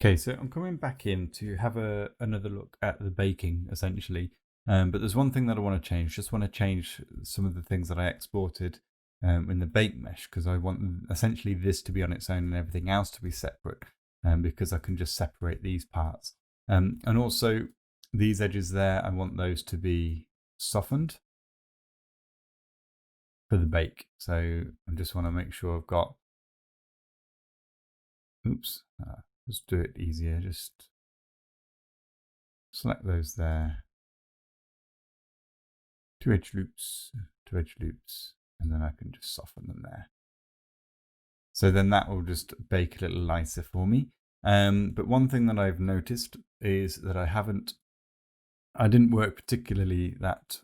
Okay, so I'm coming back in to have another look at the baking, essentially. But there's one thing that I want to change. Just want to change some of the things that I exported in the bake mesh, because I want essentially this to be on its own and everything else to be separate, because I can just separate these parts. And also these edges there, I want those to be softened for the bake. So I just want to make sure I've got, let's do it easier. Just select those there. Two edge loops, and then I can just soften them there. So then that will just bake a little nicer for me. But one thing that I've noticed is that I didn't work particularly that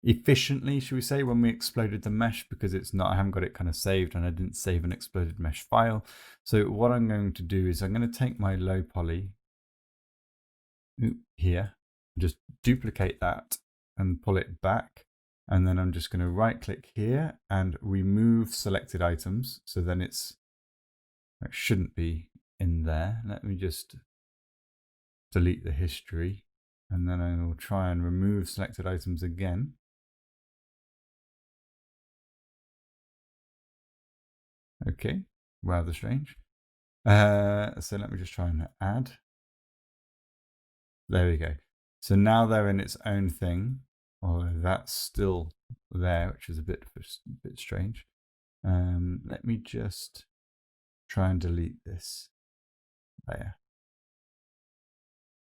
efficiently, should we say, when we exploded the mesh, because I haven't got it kind of saved, and I didn't save an exploded mesh file. So what I'm going to do is I'm going to take my low poly here, just duplicate that and pull it back. And then I'm just going to right click here and remove selected items. So then it shouldn't be in there. Let me just delete the history, and then I will try and remove selected items again. Okay, rather strange. So let me just try and add. There we go. So now they're in its own thing. Although that's still there, which is a bit strange. Let me just try and delete this layer.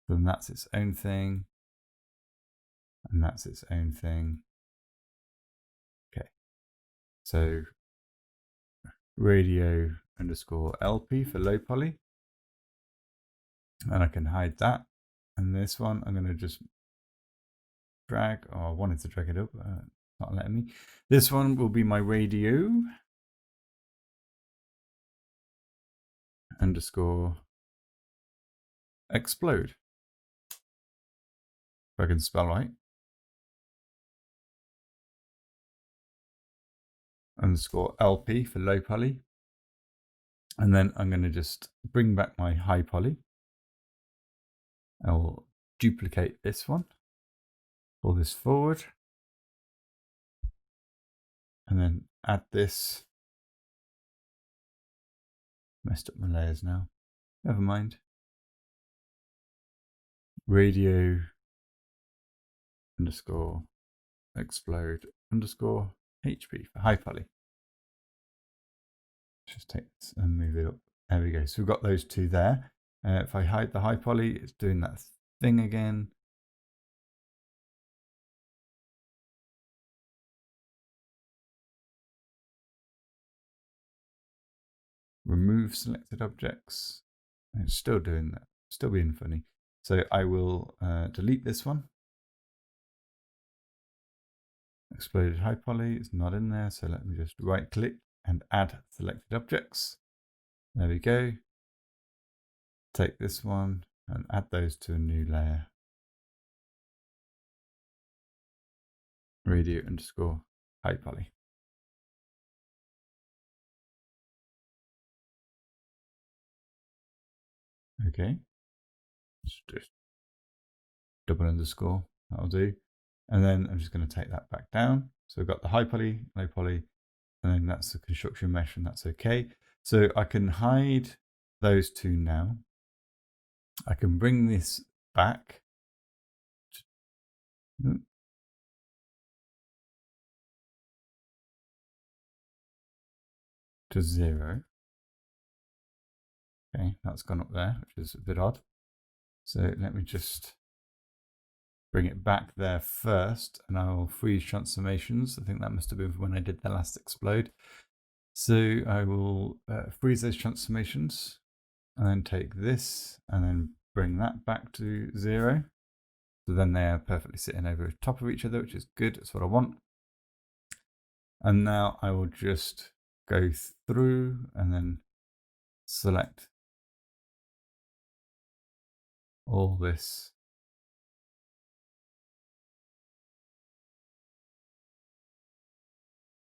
Then that's its own thing, and that's its own thing. Okay, so radio underscore LP for low poly, and I can hide that. And this one, I'm going to just drag. Oh, I wanted to drag it up, not letting me. This one will be my radio underscore explode. If I can spell right. Underscore LP for low poly. And then I'm going to just bring back my high poly. I'll duplicate this one, pull this forward, and then add this. Messed up my layers now. Never mind. Radio underscore explode underscore HP for high poly. Just take this and move it up. There we go. So we've got those two there. If I hide the high poly, it's doing that thing again. Remove selected objects. It's still doing that. Still being funny. So I will delete this one. Exploded high poly is not in there. So let me just right click and add selected objects. There we go. Take this one and add those to a new layer. Radio underscore high poly. Okay. Just double underscore, that'll do. And then I'm just going to take that back down. So we've got the high poly, low poly, and then that's the construction mesh, and that's okay. So I can hide those two now. I can bring this back to 0. Okay, that's gone up there, which is a bit odd. So let me just bring it back there first, and I'll freeze transformations. I think that must have been when I did the last explode. So I will freeze those transformations, and then take this and then bring that back to 0. So then they are perfectly sitting over top of each other, which is good. That's what I want. And now I will just go through and then select all this.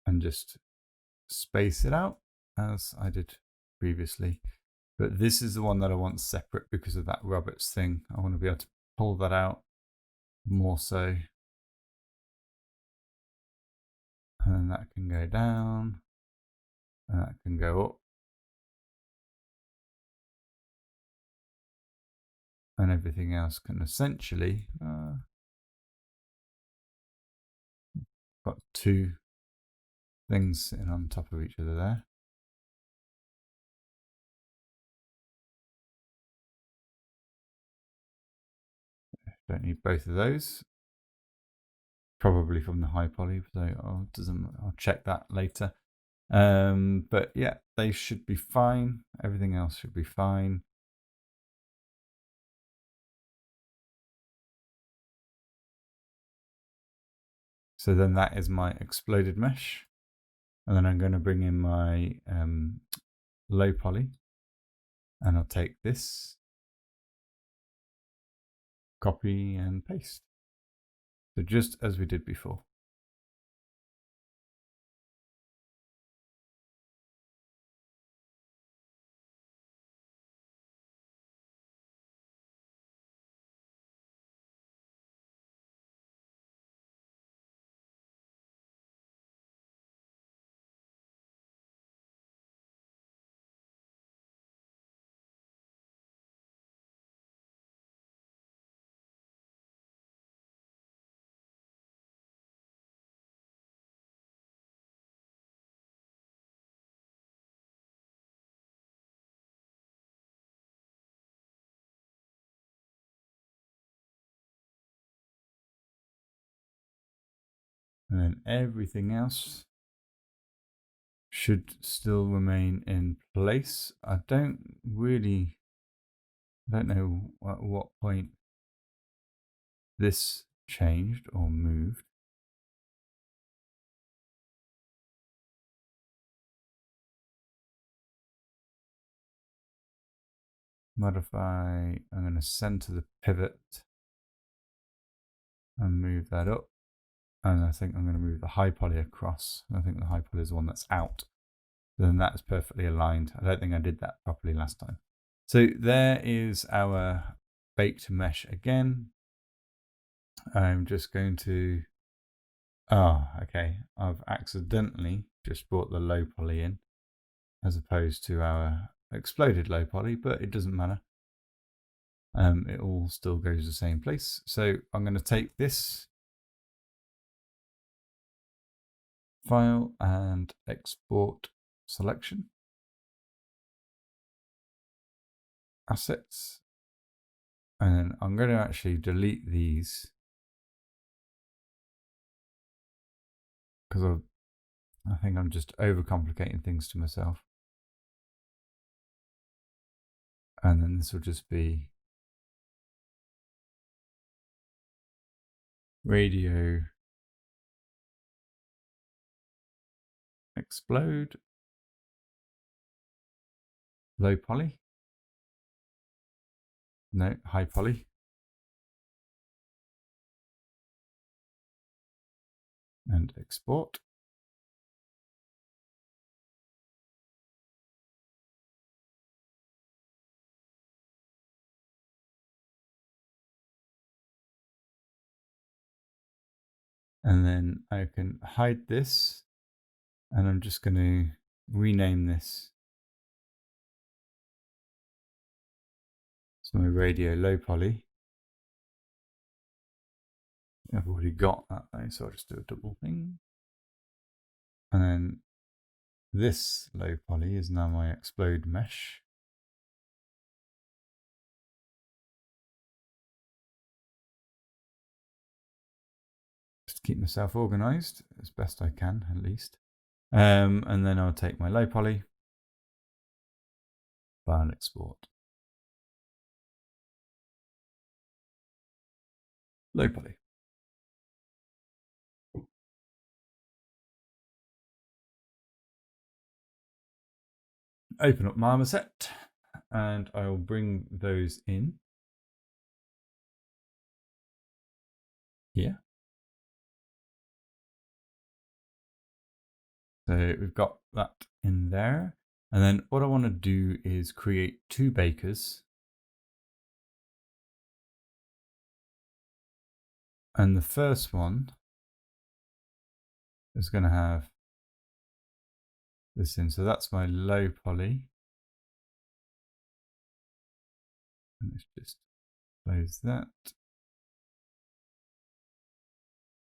And just space it out as I did previously. But this is the one that I want separate because of that Roberts thing. I want to be able to pull that out more so. And then that can go down. And that can go up. And everything else can essentially got two things sitting on top of each other there. Don't need both of those. Probably from the high poly, so I'll check that later. But yeah, they should be fine. Everything else should be fine. So then that is my exploded mesh. And then I'm going to bring in my low poly. And I'll take this, copy and paste. So just as we did before. And then everything else should still remain in place. I don't know at what point this changed or moved. Modify, I'm going to center the pivot and move that up. And I think I'm going to move the high poly across. I think the high poly is the one that's out. Then that's perfectly aligned. I don't think I did that properly last time. So there is our baked mesh again. I'm just going to, okay. I've accidentally just brought the low poly in as opposed to our exploded low poly, but it doesn't matter. It all still goes the same place. So I'm going to take this file and export selection, assets, and then I'm going to actually delete these because I think I'm just overcomplicating things to myself. And then this will just be radio explode, low poly, no, high poly, and export. And then I can hide this, and I'm just going to rename this. So my radio low poly. I've already got that though, so I'll just do a double thing. And then this low poly is now my explode mesh. Just keep myself organized as best I can, at least. And then I'll take my low poly, file export. Low poly. Open up Marmoset, and I will bring those in here. So we've got that in there. And then what I want to do is create 2 bakers. And the first one is going to have this in. So that's my low poly. Let's just close that.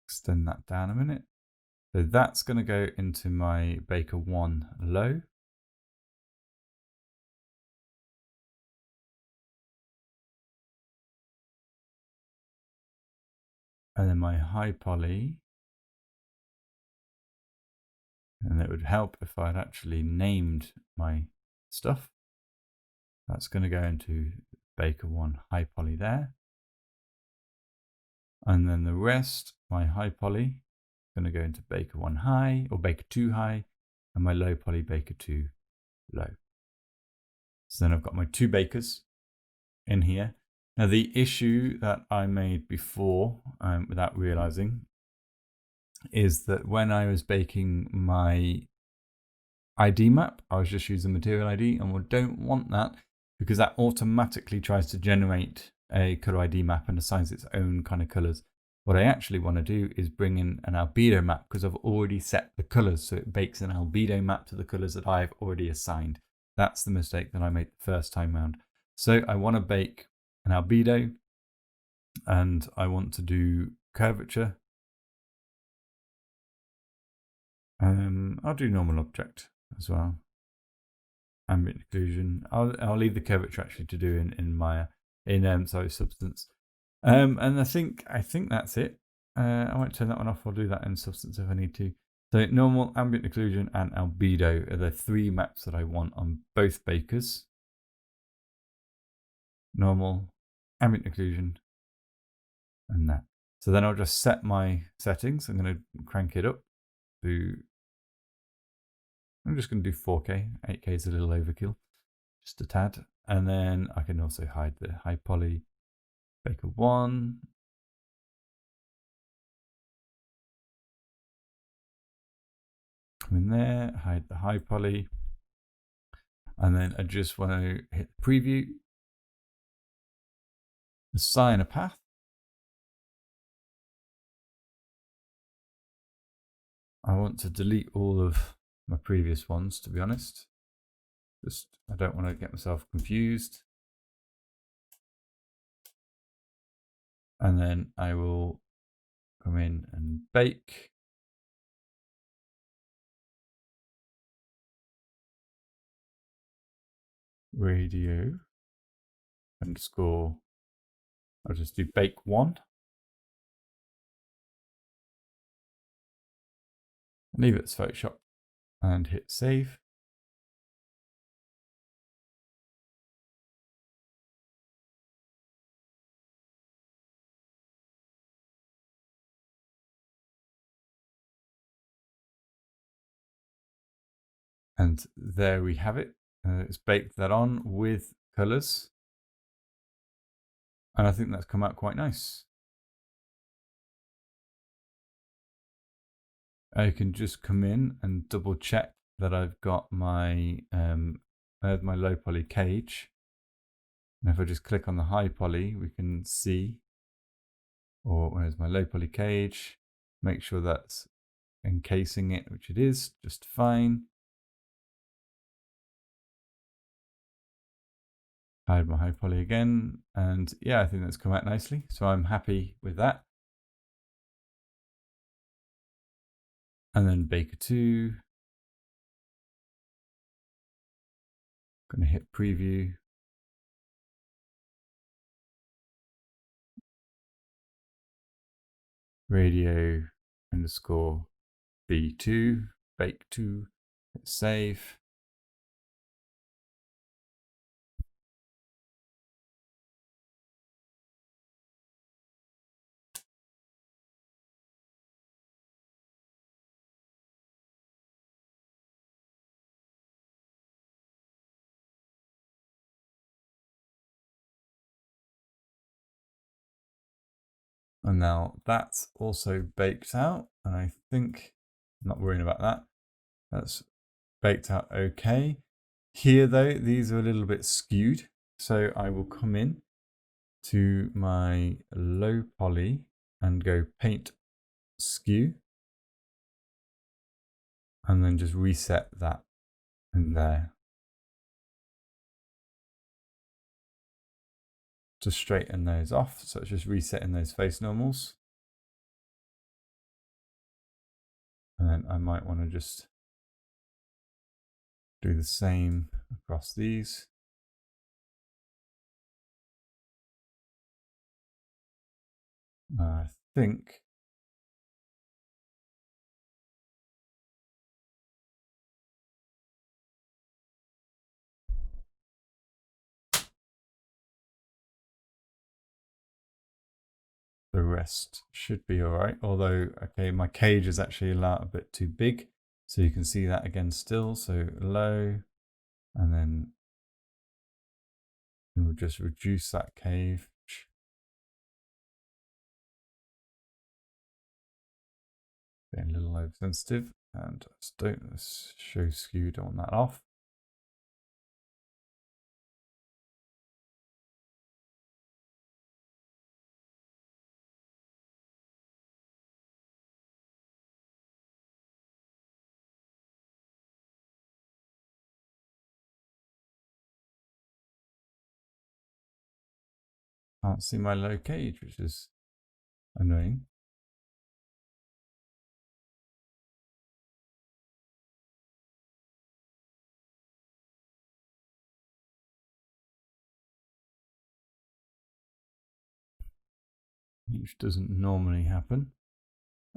Extend that down a minute. So that's going to go into my baker 1 low. And then my high poly. And it would help if I'd actually named my stuff. That's going to go into baker 1 high poly there. And then the rest, my high poly, going to go into baker 1 high or baker 2 high, and my low poly baker 2 low. So then I've got my 2 bakers in here. Now the issue that I made before, without realizing, is that when I was baking my ID map, I was just using material ID, and we don't want that because that automatically tries to generate a color ID map and assigns its own kind of colors. What I actually want to do is bring in an albedo map because I've already set the colors, so it bakes an albedo map to the colors that I've already assigned. That's the mistake that I made the first time round. So I want to bake an albedo, and I want to do curvature. I'll do normal object as well. Ambient occlusion. I'll leave the curvature actually to do in Maya, sorry, Substance. And I think that's it. I won't turn that one off. I'll do that in Substance if I need to. So normal, ambient occlusion, and albedo are the 3 maps that I want on both bakers. Normal, ambient occlusion, and that. So then I'll just set my settings. I'm going to crank it up to, I'm just going to do 4K. 8K is a little overkill, just a tad. And then I can also hide the high poly baker 1. Come in there, hide the high poly. And then I just want to hit preview, assign a path. I want to delete all of my previous ones, to be honest. I don't want to get myself confused. And then I will come in and bake. Radio underscore, I'll just do bake 1. Leave it as Photoshop and hit save. And there we have it. It's baked that on with colors. And I think that's come out quite nice. I can just come in and double check that I've got my my low poly cage. And if I just click on the high poly, we can see, or where's my low poly cage, make sure that's encasing it, which it is just fine. Hide my high poly again, and yeah, I think that's come out nicely, so I'm happy with that. And then baker 2, going to hit preview. Radio underscore B2, bake 2, hit save. And now that's also baked out. And I think I'm not worrying about that. That's baked out okay. Here though, these are a little bit skewed. So I will come in to my low poly and go paint skew. And then just reset that in there. To straighten those off. So it's just resetting those face normals. And then I might want to just do the same across these. I think the rest should be all right. Although, okay, my cage is actually a bit too big. So you can see that again still. So low, and then we'll just reduce that cage. Getting a little oversensitive, and let's show skew, don't want that off. Can't see my low cage, which is annoying. Which doesn't normally happen.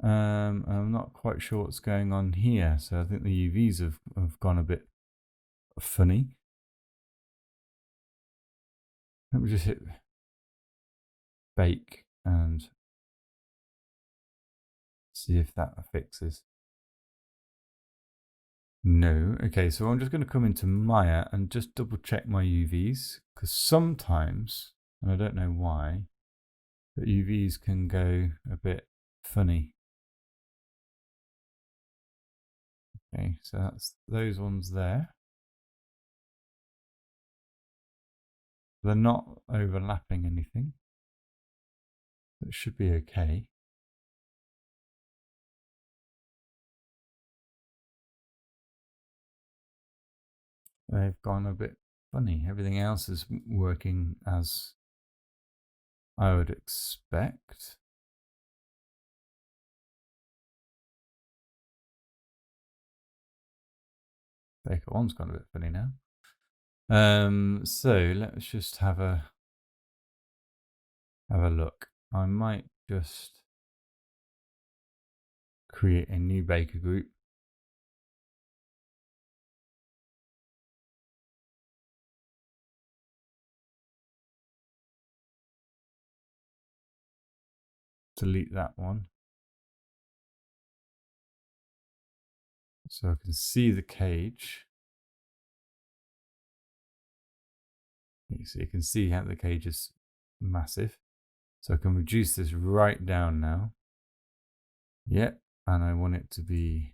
I'm not quite sure what's going on here, so I think the UVs have gone a bit funny. Let me just hit bake and see if that fixes. No. Okay, so I'm just going to come into Maya and just double check my UVs, because sometimes, and I don't know why, but UVs can go a bit funny. Okay, so that's those ones there. They're not overlapping anything. It should be okay. They've gone a bit funny. Everything else is working as I would expect. Baker one's gone a bit funny now. So let's just have a look. I might just create a new Baker group. Delete that one. So I can see the cage. So you can see how the cage is massive. So I can reduce this right down now. Yep, and I want it to be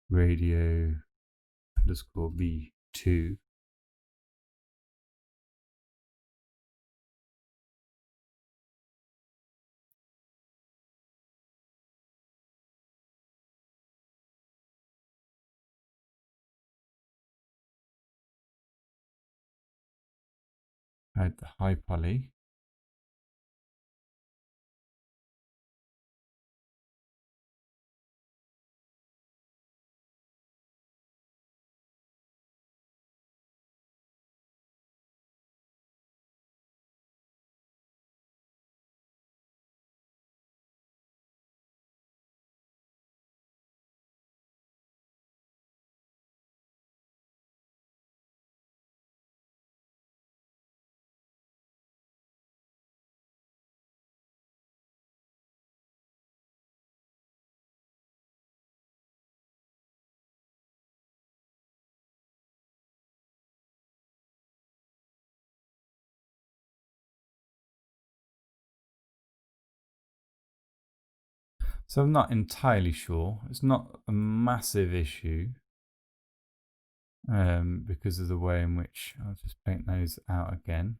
radio underscore V2. Add the high poly. So I'm not entirely sure. It's not a massive issue. because of the way in which I'll just paint those out again.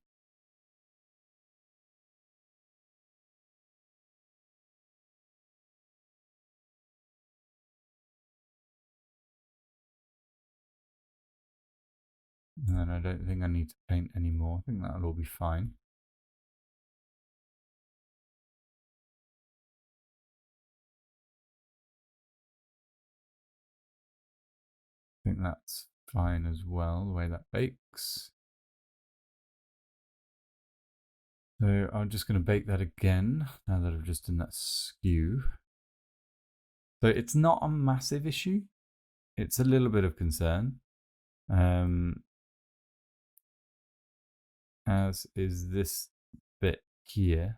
And then I don't think I need to paint anymore. I think that'll all be fine. I think that's fine as well, the way that bakes. So I'm just going to bake that again now that I've just done that skew. So it's not a massive issue. It's a little bit of concern. As is this bit here.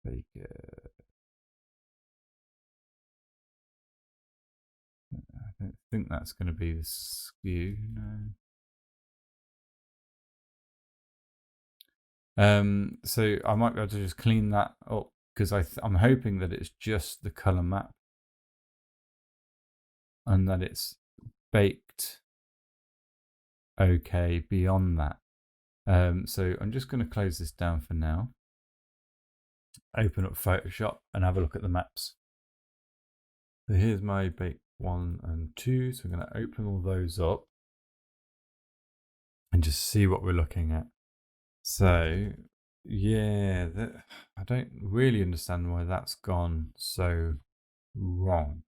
Bake it. I don't think that's going to be the skew, no. So I might be able to just clean that up because I'm hoping that it's just the color map and that it's baked okay beyond that. So I'm just going to close this down for now. Open up Photoshop and have a look at the maps. So here's my bake 1 and 2. So I'm going to open all those up and just see what we're looking at. So yeah, I don't really understand why that's gone so wrong.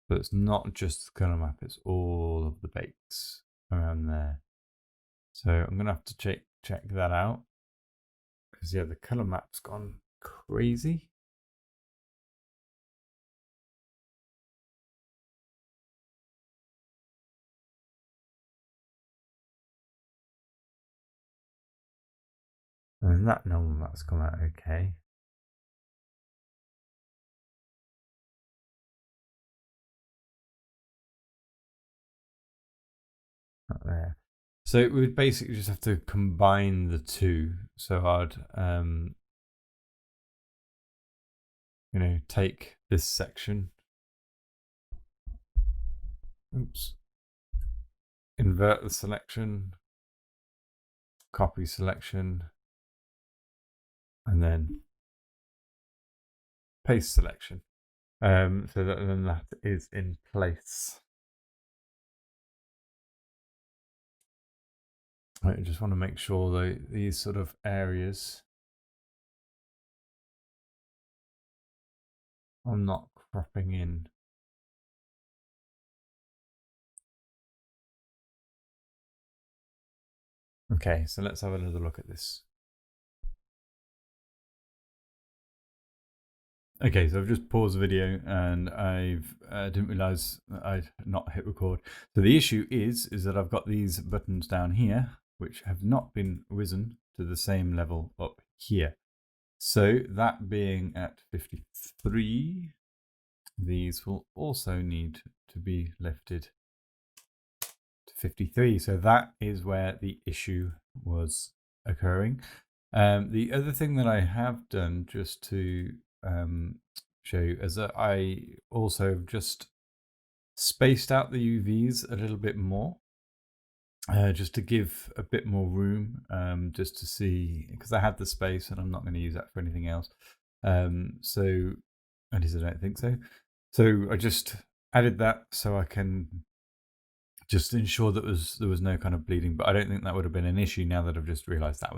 But it's not just the color map, it's all of the bakes around there. So I'm gonna have to check that out. Because yeah, the color map's gone crazy. And that normal map's come out okay. Not there. So we would basically just have to combine the two. So I'd take this section. Oops. Invert the selection, copy selection, and then paste selection. So that then that is in place. I just want to make sure that these sort of areas I'm not cropping in. Okay, so let's have another look at this. Okay, so I've just paused the video and I didn't realize that I'd not hit record. So the issue is that I've got these buttons down here, which have not been risen to the same level up here. So that being at 53, these will also need to be lifted to 53. So that is where the issue was occurring. The other thing that I have done just to show you is that I also just spaced out the UVs a little bit more. Just to give a bit more room, just to see, because I had the space and I'm not going to use that for anything else. So at least I don't think so. So I just added that so I can just ensure that there was no kind of bleeding, but I don't think that would have been an issue now that I've just realized that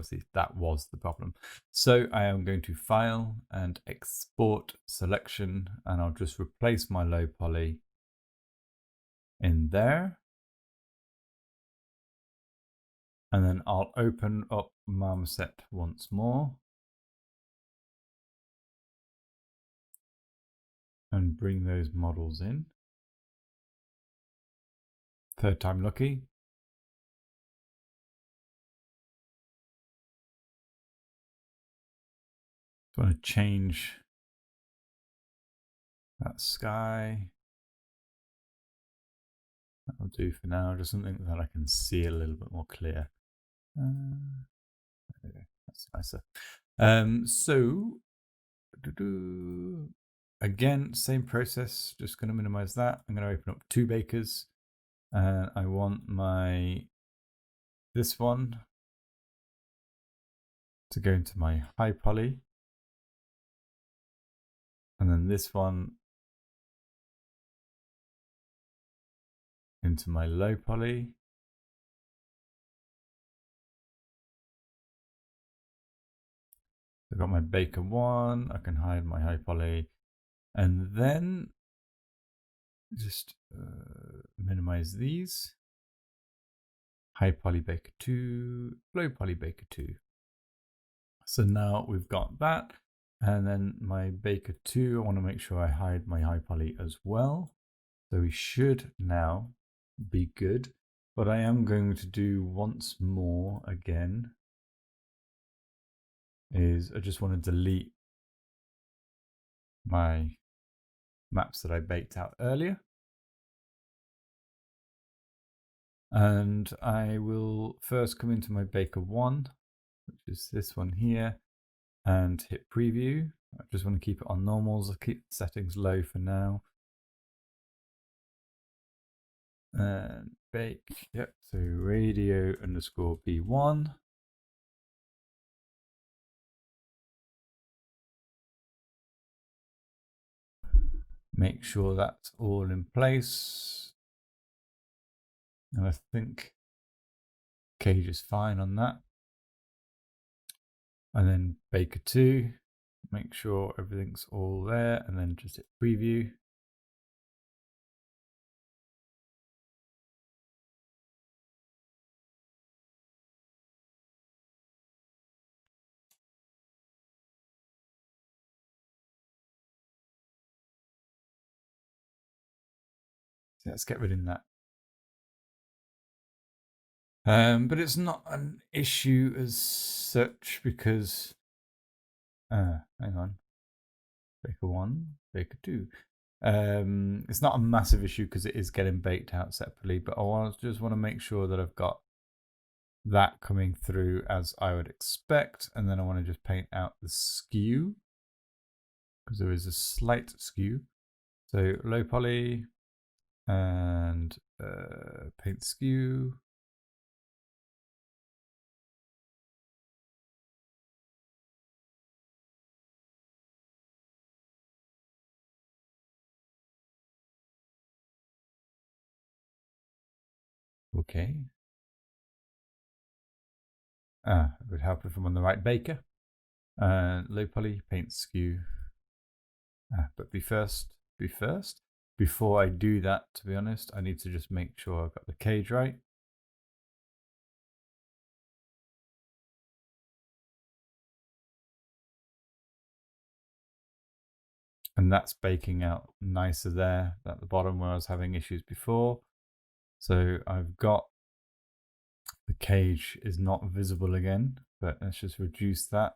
was the problem. So I am going to file and export selection, and I'll just replace my low poly in there. And then I'll open up Marmoset once more and bring those models in. Third time lucky. I want to change that sky. That'll do for now, just something that I can see a little bit more clear. There we go. That's nicer. So Again, same process, just going to minimize that. I'm going to open up 2 bakers, and I want this one to go into my high poly, and then this one into my low poly. I've got my baker 1, I can hide my high poly, and then just minimize these. High poly baker 2, low poly baker 2. So now we've got that, and then my baker 2, I want to make sure I hide my high poly as well. So we should now be good, but I am going to do once more again is I just want to delete my maps that I baked out earlier. And I will first come into my baker 1, which is this one here, and hit preview. I just want to keep it on normals. I'll keep the settings low for now. And bake, yep, so radio underscore B1. Make sure that's all in place. And I think cage is fine on that. And then baker 2, make sure everything's all there, and then just hit preview. So let's get rid of that. But it's not an issue as such because, hang on, baker 1, baker 2. It's not a massive issue because it is getting baked out separately, but I just want to make sure that I've got that coming through as I would expect, and then I want to just paint out the skew because there is a slight skew. So low poly and paint skew. Okay. It would help if I'm on the right baker. Low poly, paint skew. But before I do that, to be honest, I need to just make sure I've got the cage right. And that's baking out nicer there at the bottom where I was having issues before. So I've got the cage is not visible again, but let's just reduce that.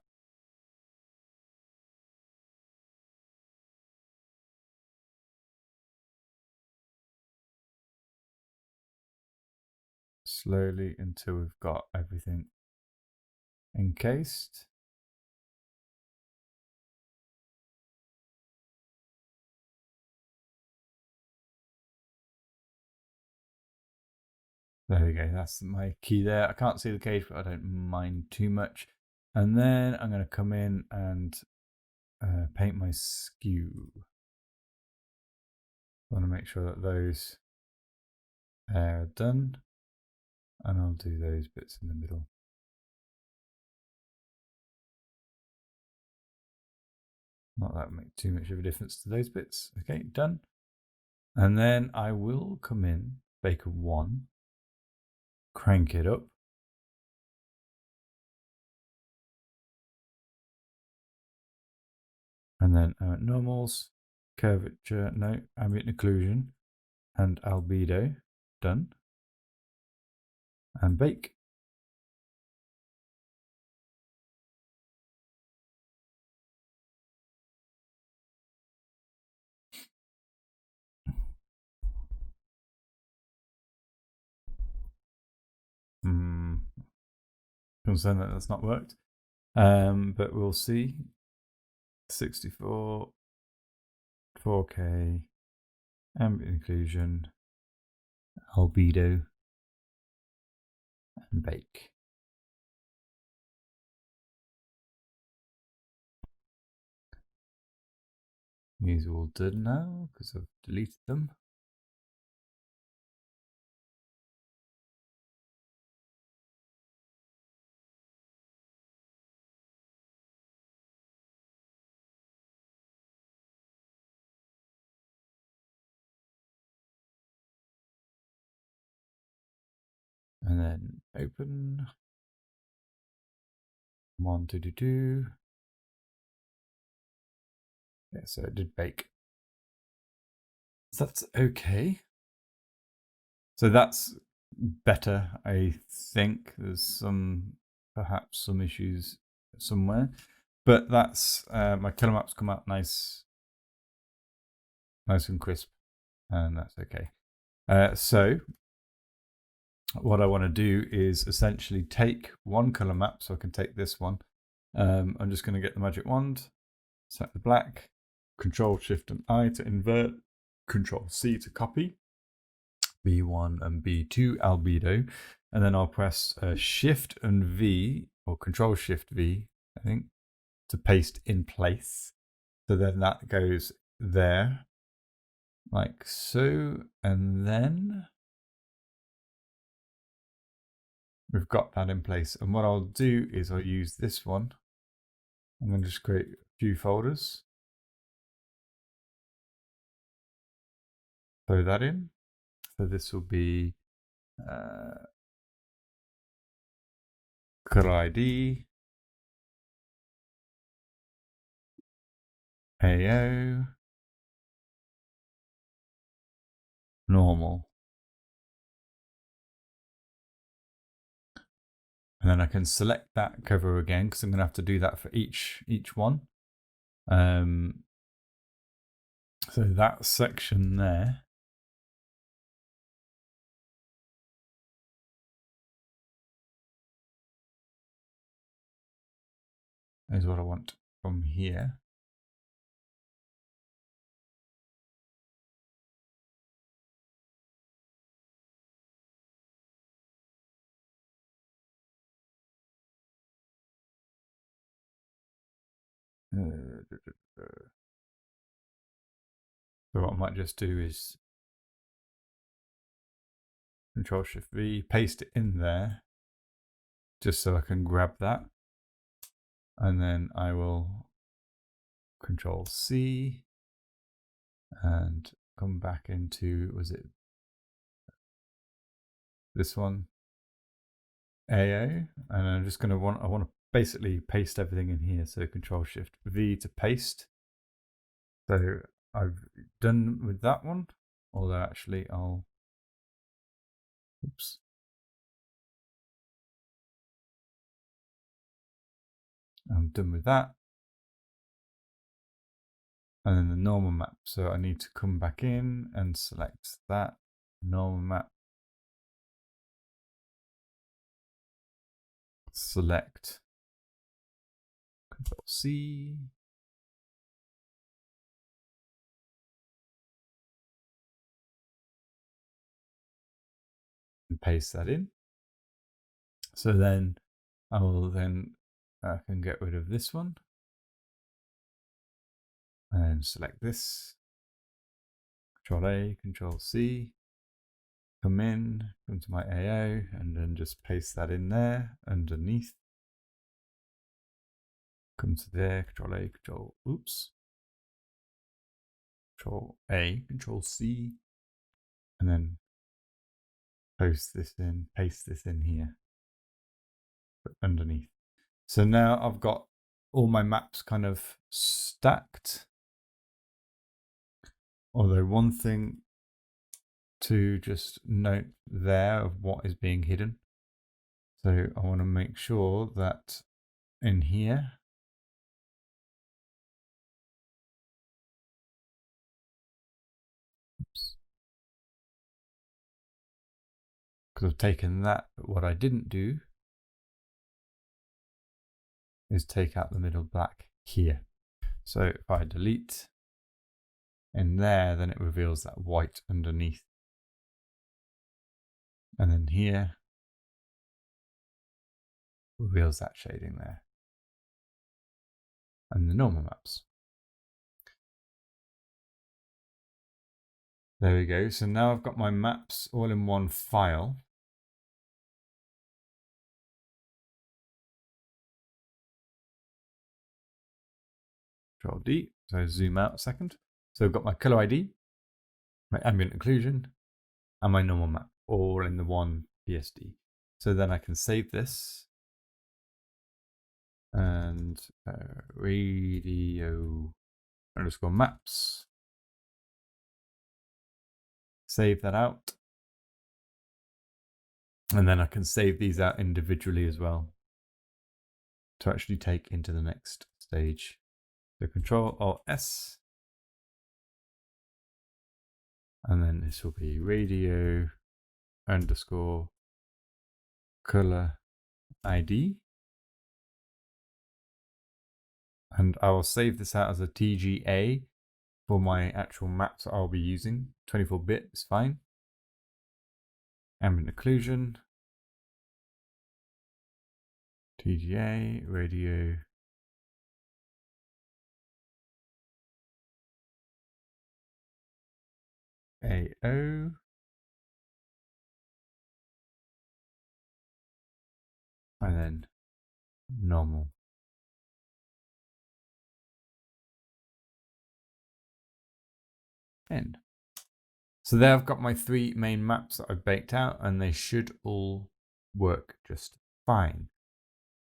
Slowly until we've got everything encased. There we go, that's my key there. I can't see the cage, but I don't mind too much. And then I'm going to come in and paint my skew. I want to make sure that those are done. And I'll do those bits in the middle. Not that make too much of a difference to those bits. Okay, done. And then I will come in, baker 1, crank it up. And then normals, curvature, no, ambient occlusion, and albedo, done. And bake. Concerned that that's not worked, but we'll see. 64, 4K, ambient occlusion, albedo, and bake. These are all done now because I've deleted them. And then open. 1, 2, 2, 2. Yeah, so it did bake. So that's okay. So that's better, I think. There's perhaps some issues somewhere, but that's my color maps come out nice and crisp, and that's okay. So what I want to do is essentially take one color map, so I can take this one. I'm just going to get the magic wand, set the black, Control Shift and I to invert, Control C to copy, B1 and B2 albedo, and then I'll press Shift and V, or Control Shift V, I think, to paste in place. So then that goes there, like so, and then we've got that in place. And what I'll do is I'll use this one. I'm going to just create a few folders. Throw that in. So this will be color ID, AO, normal. And then I can select that cover again because I'm going to have to do that for each one. So that section there is what I want from here. So what I might just do is Control Shift V, paste it in there, just so I can grab that. And then I will Control C and come back into, was it this one? AO. And I'm just going to I want to basically paste everything in here. So Control Shift V to paste. So I've done with that one, although actually I'm done with that. And then the normal map. So I need to come back in and select that normal map. Select Control C. And paste that in. So then I can get rid of this one and select this. Control A, Control C. Come to my AO, and then just paste that in there underneath. Come to there, Control A, Control A, Control C, and then paste this in here underneath. So now I've got all my maps kind of stacked. Although one thing to just note there of what is being hidden. So I want to make sure that in here, because I've taken that, but what I didn't do is take out the middle black here. So if I delete in there, then it reveals that white underneath. And then here reveals that shading there. And the normal maps. There we go. So now I've got my maps all in one file. Control D, so zoom out a second. So I've got my color ID, my ambient occlusion, and my normal map all in the one PSD. So then I can save this and radio underscore maps. Save that out. And then I can save these out individually as well to actually take into the next stage. So Control Alt S. And then this will be radio underscore color ID. And I will save this out as a TGA for my actual maps that I'll be using. 24-bit is fine. Ambient occlusion. TGA, radio. AO. And then normal. End. So there I've got my 3 main maps that I've baked out, and they should all work just fine.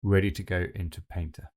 Ready to go into Painter.